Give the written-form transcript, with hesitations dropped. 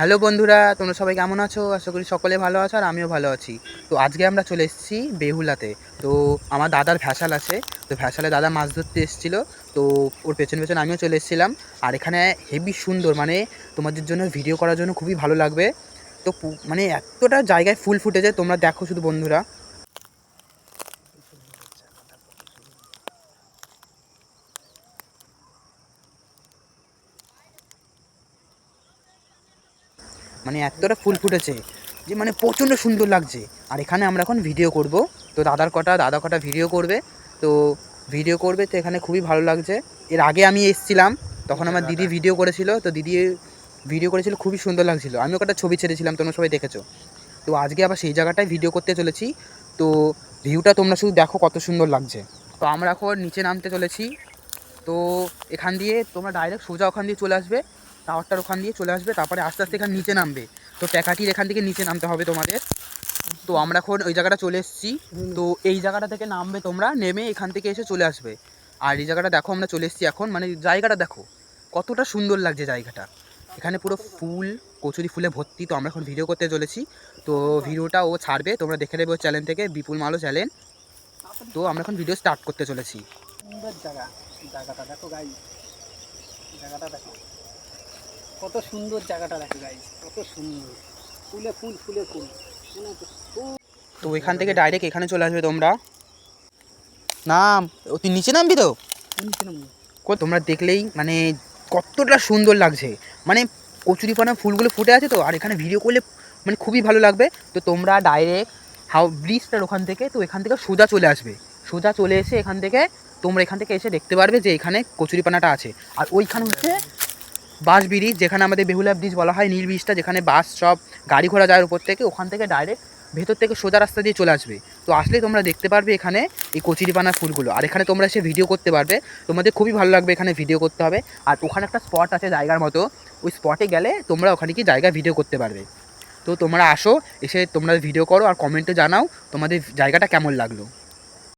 Hello বন্ধুরা, তোমরা সবাই কেমন আছো? আশা করি সকলে ভালো আছো আর আমিও ভালো আছি। তো আজকে আমরা চলে এসেছি বেহুলাতে। তো আমার দাদার ভ্যাসাল আছে, তো ভ্যাসালে দাদা মাছ ধরতে এসেছিলো। তো ওর পেছন পেছন আমিও চলে এসেছিলাম। আর এখানে হেভি সুন্দর, মানে তোমাদের জন্য ভিডিও করার জন্য খুবই ভালো লাগবে। তো মানে এতটা জায়গায় ফুল ফুটেছে, তোমরা দেখো শুধু বন্ধুরা। মানে এতটা ফুল ফুটেছে যে মানে প্রচণ্ড সুন্দর লাগছে। আর এখানে আমরা এখন ভিডিও করব। তো দাদা কটা ভিডিও করবে। তো ভিডিও করবে, তো এখানে খুবই ভালো লাগছে। এর আগে আমি এসেছিলাম, তখন আমার দিদি ভিডিও করেছিল। তো দিদি ভিডিও করেছিল, খুবই সুন্দর লাগছিল। আমিও কটা ছবি ছেড়েছিলাম, তোমরা সবাই দেখেছো। তো আজকে আবার সেই জায়গাটায় ভিডিও করতে চলেছি। তো ভিউটা তোমরা শুধু দেখো কত সুন্দর লাগছে। তো আমরা এখন নিচে নামতে চলেছি। তো এখান দিয়ে তোমরা ডাইরেক্ট সোজা ওখান দিয়ে চলে আসবে, টাওয়ারটার ওখান দিয়ে চলে আসবে, তারপরে আস্তে আস্তে এখানে নিচে নামবে। তো প্যাকাটির এখান থেকে নিচে নামতে হবে তোমাদের। তো আমরা এখন ওই জায়গাটা চলে এসেছি। তো এই জায়গাটা থেকে নামবে তোমরা, নেমে এখান থেকে এসে চলে আসবে। আর এই জায়গাটা দেখো, আমরা চলে এসেছি এখন, মানে জায়গাটা দেখো কতটা সুন্দর লাগছে জায়গাটা। এখানে পুরো ফুল, কচুরি ফুলে ভর্তি। তো আমরা এখন ভিডিও করতে চলেছি। তো ভিডিওটা ও ছাড়বে, তোমরা দেখে নেবে ওর চ্যানেল থেকে, বিপুল মালো চ্যানেল। তো আমরা এখন ভিডিও স্টার্ট করতে চলেছি। সুন্দর জায়গা, জায়গাটা দেখো গাইস, জায়গাটা দেখো কত সুন্দর, জায়গাটা দেখো গাইস কত সুন্দর, ফুলে ফুল ফুলে ফুল। তো এখান থেকে ডাইরেক্ট এখানে চলে আসবে তোমরা। নাম, ও তুই নিচে নামবি তো? তোমরা দেখলেই মানে কতটা সুন্দর লাগছে। মানে কচুরিপানা ফুলগুলো ফুটে আছে তো, আর এখানে ভিডিও করলে মানে খুবই ভালো লাগবে। তো তোমরা ডাইরেক্ট ব্রিজটার ওখান থেকে, তো এখান থেকে সোজা চলে আসবে। সোজা চলে এসে এখান থেকে তোমরা এখান থেকে এসে দেখতে পারবে যে এখানে কচুরিপানাটা আছে। আর ওইখানে হচ্ছে বাস ব্রিজ, যেখানে আমাদের বেহুলা ব্রিজ বলা হয়, নীল ব্রিজটা, যেখানে বাস সব গাড়ি ঘোড়া যায় উপর থেকে। ওখান থেকে ডাইরেক্ট ভেতর থেকে সোজা রাস্তা দিয়ে চলে আসবে। তো আসলে তোমরা দেখতে পারবে এখানে এই কচুরিপানা ফুলগুলো। আর এখানে তোমরা এসে ভিডিও করতে পারবে, তোমাদের খুবই ভালো লাগবে। এখানে ভিডিও করতে হবে। আর ওখানে একটা স্পট আছে জায়গার মতো, ওই স্পটে গেলে তোমরা ওখানে কি জায়গায় ভিডিও করতে পারবে। তো তোমরা আসো, এসে তোমরা ভিডিও করো আর কমেন্টে জানাও তোমাদের জায়গাটা কেমন লাগলো।